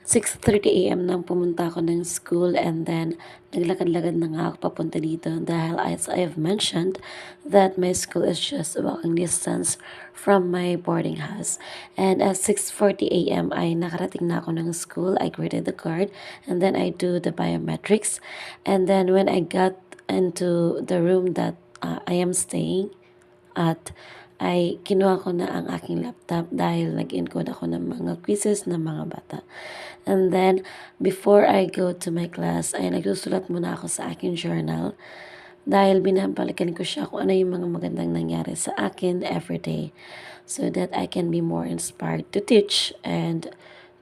6:30 AM nang pumunta ako ng school and then naglakad-lakad na nga ako papunta dito dahil as I have mentioned that my school is just walking distance from my boarding house. And at 6:40 AM ay nakarating na ako ng school. I greeted the guard and then I do the biometrics. And then when I got into the room that I am staying at ay kinuha ko na ang aking laptop dahil nag-encode ako ng mga quizzes ng mga bata. And then, before I go to my class, ay nagsusulat muna ako sa aking journal dahil binabalikan ko siya kung ano yung mga magandang nangyari sa akin everyday so that I can be more inspired to teach and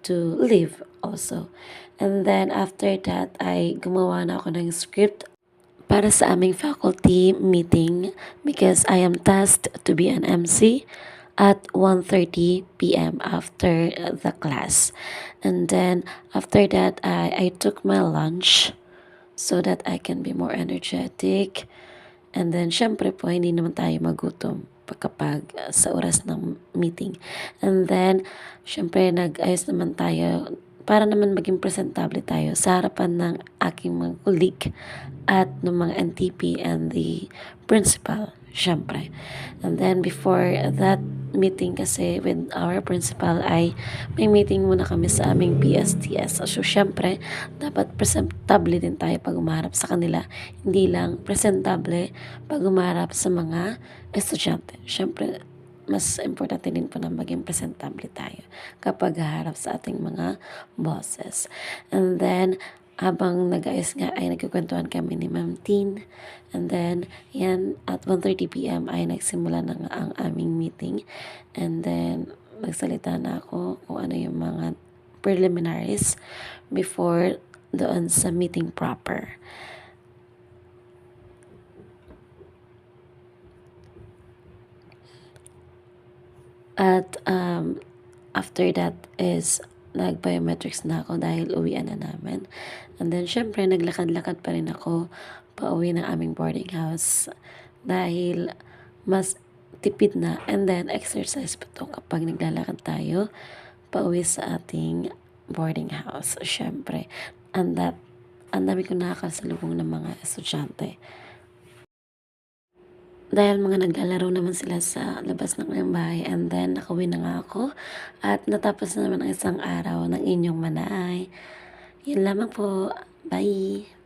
to live also. And then, after that, ay gumawa na ako ng script para sa aming faculty meeting because I am tasked to be an MC at 1:30 PM after the class. And then after that, I took my lunch so that I can be more energetic. And then syempre po, hindi naman tayo magutom kapag sa oras ng meeting. And then, syempre, nag-ayos naman tayo para naman maging presentable tayo sa harapan ng aking mga colleague at ng mga NTP and the principal, syempre. And then before that meeting kasi with our principal ay may meeting muna kami sa aming PSTS. So syempre, dapat presentable din tayo pag umarap sa kanila. Hindi lang presentable pag umarap sa mga estudyante. Syempre, mas importante din po na maging presentable tayo kapag haharap sa ating mga bosses. And then, habang nag-ayos nga ay nagkukwentuhan kami ni Ma'am Tin. And then, yan, at 1:30 PM ay nagsimula na nga ang aming meeting. And then, nagsalita na ako kung ano yung mga preliminaries before doon sa meeting proper. At after that is nag-biometrics na ako dahil uwian na namin. And then syempre naglakad-lakad pa rin ako pauwi ng aming boarding house dahil mas tipid na and then exercise pa to kapag naglalakad tayo pauwi sa ating boarding house. Syempre, ang dami ko nakakasalubong ng mga estudyante. Dahil mga naglalaro naman sila sa labas ng aming bahay and then nakauwi na nga ako at natapos na naman ang isang araw ng inyong manay. Yun lamang po. Bye!